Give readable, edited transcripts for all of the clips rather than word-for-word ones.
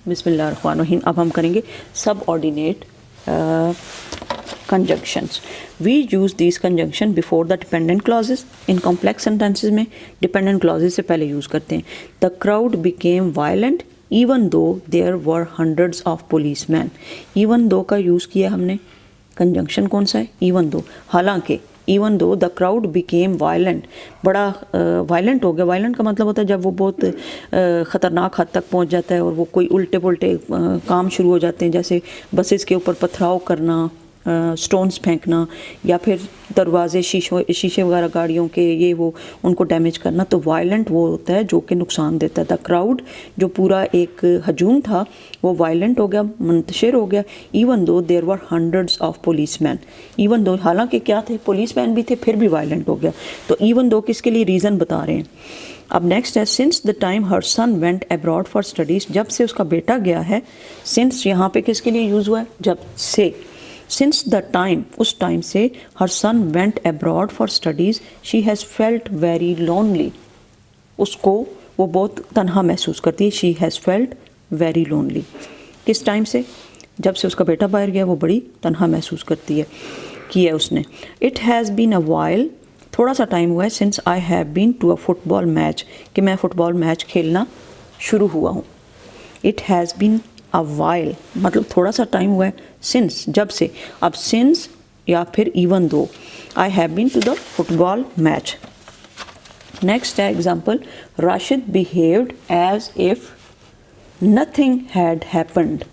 बिस्मिल्लाहिर्रहमानिर्रहीम। अब हम करेंगे subordinate conjunctions. We use these conjunction before the dependent clauses. In complex sentences में डिपेंडेंट क्लॉजेस से पहले यूज़ करते हैं। The crowd became violent even though there were hundreds of policeman. Even though का यूज़ किया हमने। Conjunction कौन सा है? Even though. हालांकि even though the crowd became violent, बड़ा वायलेंट हो गया। वायलेंट का मतलब होता है जब वो बहुत ख़तरनाक हद तक पहुंच जाता है और वो कोई उल्टे पुल्टे काम शुरू हो जाते हैं, जैसे बसेस के ऊपर पथराव करना, स्टोन्स फेंकना, या फिर दरवाजे शीशे वगैरह गाड़ियों के ये वो उनको डैमेज करना। तो वायलेंट वो होता है जो कि नुकसान देता है। द क्राउड जो पूरा एक हजूम था वो वायलेंट हो गया, मुंतशिर हो गया। Even though there were hundreds of policeman. Even though हालांकि क्या थे, पुलिसमैन भी थे, फिर भी वायलेंट हो गया। तो इवन दो किसके लिए रीज़न बता रहे हैं। अब नेक्स्ट है since the time her son went abroad for studies. जब से उसका बेटा गया है। सिंस यहाँ पे किसके लिए यूज़ हुआ है? जब से। सिंस द टाइम, उस टाइम से, her son went abroad for studies she has felt very lonely. उसको वो बहुत तन्हा महसूस करती है। She has felt very lonely. किस टाइम से? जब से उसका बेटा बाहर गया वो बड़ी तन्हा महसूस करती है, किया है उसने। It has been a while, थोड़ा सा टाइम हुआ है, since I have been to a football match, कि मैं फ़ुटबॉल मैच खेलना शुरू हुआ हूँ। It has been a while मतलब थोड़ा सा टाइम हुआ है, सिंस जब से। अब सिंस या फिर इवन दो, I have been to the football match. Next है example, Rashid behaved as if nothing had happened.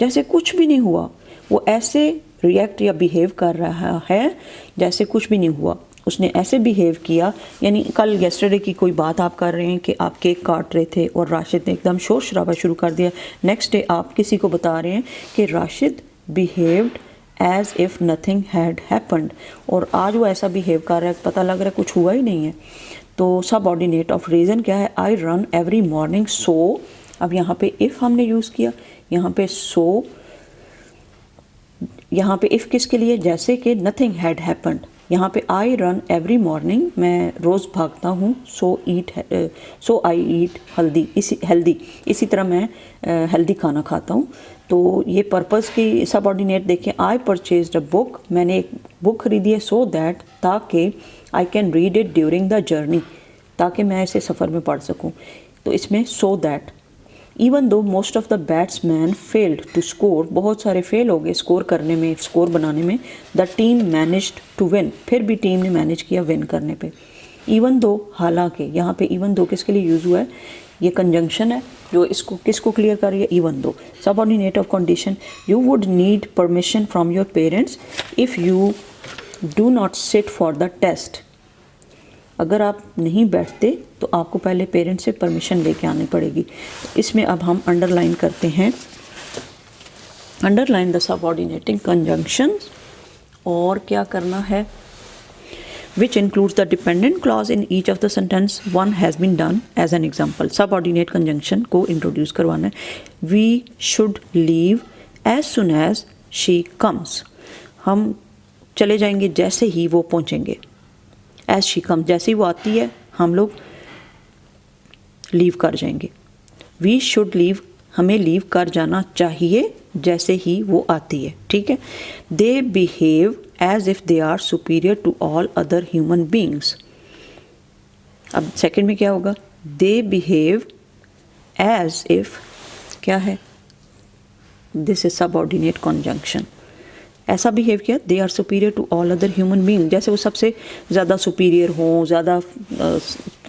जैसे कुछ भी नहीं हुआ, वो ऐसे रिएक्ट या बिहेव कर रहा है जैसे कुछ भी नहीं हुआ। उसने ऐसे बिहेव किया, यानी कल येस्टरडे की कोई बात आप कर रहे हैं कि आप केक काट रहे थे और राशिद ने एकदम शोर शराबा शुरू कर दिया। नेक्स्ट डे आप किसी को बता रहे हैं कि Rashid behaved as if nothing had happened, और आज वो ऐसा बिहेव कर रहा है, पता लग रहा है कुछ हुआ ही नहीं है। तो सब ऑर्डिनेट ऑफ रीज़न क्या है? I run every morning so. अब यहाँ पे इफ़ हमने यूज़ किया, यहाँ पे सो, यहाँ पे इफ़ किसके लिए? जैसे कि नथिंग हैड हैपेंड। यहाँ पे आई रन एवरी मॉर्निंग, मैं रोज़ भागता हूँ। सो आई ईट हेल्दी, इसी तरह मैं हेल्दी खाना खाता हूँ। तो ये पर्पस की सब ऑर्डिनेट देखें। आई परचेज्ड अ बुक, मैंने एक बुक खरीदी है। सो दैट, ताकि I can read it during the journey, ताकि मैं इसे सफ़र में पढ़ सकूँ। तो इसमें so that. Even though most of the batsman failed to score, बहुत सारे फेल हो गए स्कोर करने में, स्कोर बनाने में। The team managed to win, फिर भी टीम ने मैनेज किया विन करने पे। इवन दो, हालांकि, यहाँ पे इवन दो किसके लिए यूज़ हुआ है? ये कंजंक्शन है जो इसको किसको क्लियर कर रही है? Even though. Subordinate of condition, you would need permission from your parents if you do not sit for the test. अगर आप नहीं बैठते तो आपको पहले पेरेंट्स से परमिशन लेके आनी पड़ेगी। इसमें अब हम अंडरलाइन करते हैं, अंडरलाइन द सबऑर्डिनेटिंग कंजंक्शंस। और क्या करना है? which includes the dependent clause in each of the sentence one has been done as an example। subordinate conjunction को introduce करवाना है। we should leave as soon as she comes, हम चले जाएंगे जैसे ही वो पहुंचेंगे। as she comes, जैसे ही वो आती है हम लोग लीव कर जाएंगे। we should leave, हमें लीव कर जाना चाहिए जैसे ही वो आती है। ठीक है। they behave as if they are superior to all other human beings। अब सेकंड में क्या होगा? they behave as if, क्या है? this is subordinate conjunction। ऐसा बिहेव किया, they are superior to all other human being, जैसे वो सबसे ज़्यादा सुपीरियर हों, ज़्यादा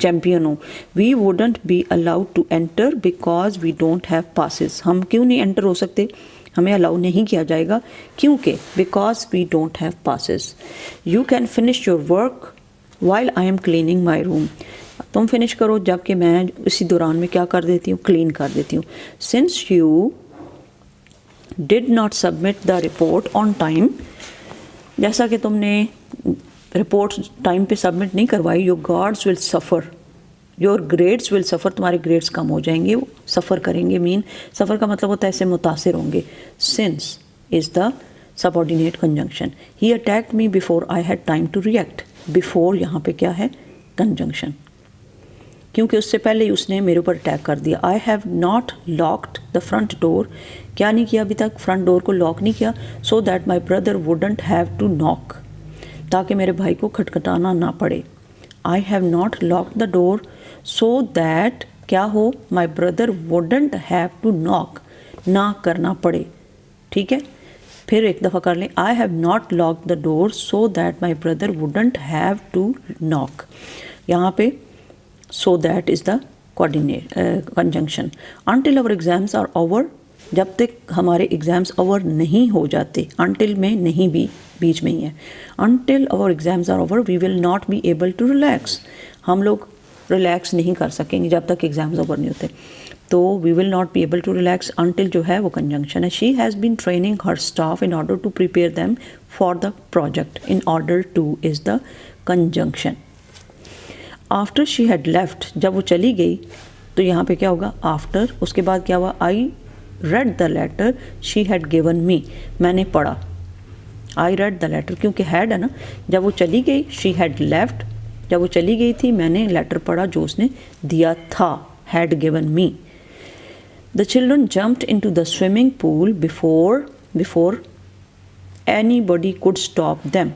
चैम्पियन हों। We wouldn't be allowed to enter because we don't have passes, हम क्यों नहीं एंटर हो सकते? हमें अलाउ नहीं किया जाएगा क्योंकि because we don't have passes. You can finish your work while I am cleaning my room, तुम फिनिश करो जबकि मैं इसी दौरान में क्या कर देती हूँ? क्लीन कर देती हूँ। Since you did not submit the report on time, जैसा कि तुमने रिपोर्ट टाइम पे सबमिट नहीं करवाई, your guards will suffer, your grades will suffer, तुम्हारे ग्रेड्स कम हो जाएंगे, वो सफ़र करेंगे। मीन सफ़र का मतलब होता है ऐसे मुतासिर होंगे। Since is the subordinate conjunction. He attacked me before I had time to react, before यहाँ पे क्या है? कंजंक्शन। क्योंकि उससे पहले ही उसने मेरे ऊपर अटैक कर दिया। आई have not locked the front door, क्या नहीं किया अभी तक, फ्रंट डोर को लॉक नहीं किया, so that my brother wouldn't have to knock, ताकि मेरे भाई को खटखटाना ना पड़े। I have not locked the door so that क्या हो, my brother wouldn't have to knock, ना करना पड़े। ठीक है, फिर एक दफ़ा कर लें, I have not lock the door so that my brother wouldn't have to knock. यहाँ पे so that is the conjunction. Until our exams are over, जब तक हमारे एग्ज़ाम्स ओवर नहीं हो जाते, अनटिल में नहीं भी बीच में ही है, until our exams are over we will not be able to relax, हम लोग रिलैक्स नहीं कर सकेंगे जब तक एग्ज़ाम्स ओवर नहीं होते। तो we will not be able to relax until जो है वो कंजंक्शन है। She has been training her staff in order to prepare them for the project, in order to is the conjunction. After she had left, जब वो चली गई तो यहाँ पे क्या होगा, आफ्टर, उसके बाद क्या हुआ, I read the letter she had given me, मैंने पढ़ा, आई रेड द लेटर, क्योंकि हैड है ना, जब वो चली गई, शी हैड लेफ्ट, जब वो चली गई थी मैंने लेटर पढ़ा जो उसने दिया था, had given me. The children jumped into the swimming pool before anybody could stop them,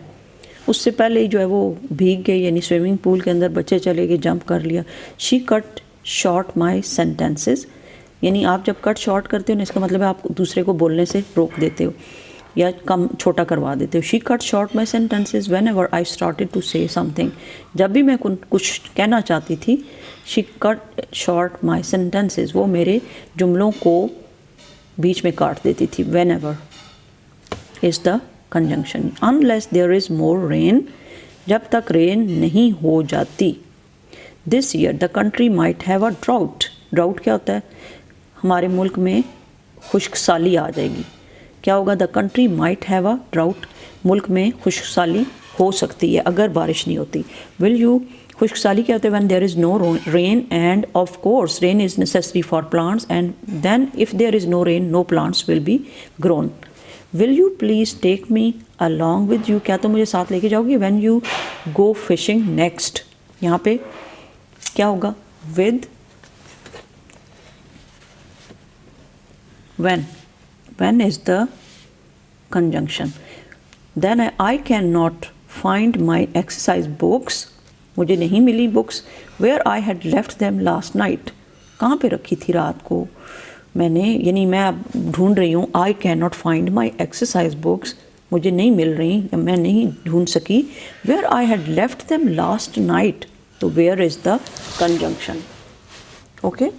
उससे पहले ही जो है वो भीग गई, यानी स्विमिंग पूल के अंदर बच्चे चले गए, जंप कर लिया। She cut short my sentences, यानी आप जब कट शॉर्ट करते हो ना, इसका मतलब है आप दूसरे को बोलने से रोक देते हो या कम छोटा करवा देते हो। She cut short my sentences whenever I started to say something, जब भी मैं कुछ कहना चाहती थी, she cut short my sentences, वो मेरे जुमलों को बीच में काट देती थी। Whenever is the conjunction. Unless there is more rain, जब तक रेन नहीं हो जाती। This year the country might have a drought, drought क्या होता है, हमारे मुल्क में खुश्क साली आ जाएगी। क्या होगा, the country might have a drought, मुल्क में खुश्क साली हो सकती है अगर बारिश नहीं होती। विल यू, खुश्क साली क्या होता है, when there is no rain and of course rain is necessary for plants and then if there is no rain no plants will be grown. Will you please take me along with you, क्या तुम मुझे साथ लेके जाओगी। When you go fishing next, यहाँ पे क्या होगा, with, when is the conjunction। then I cannot find my exercise books, मुझे नहीं मिली books, where I had left them last night, कहाँ पे रखी थी रात को मैंने, यानी मैं अब ढूंढ रही हूँ। I cannot find my exercise books, मुझे नहीं मिल रही, मैं नहीं ढूंढ सकी। where I had left them last night, तो where is the conjunction। okay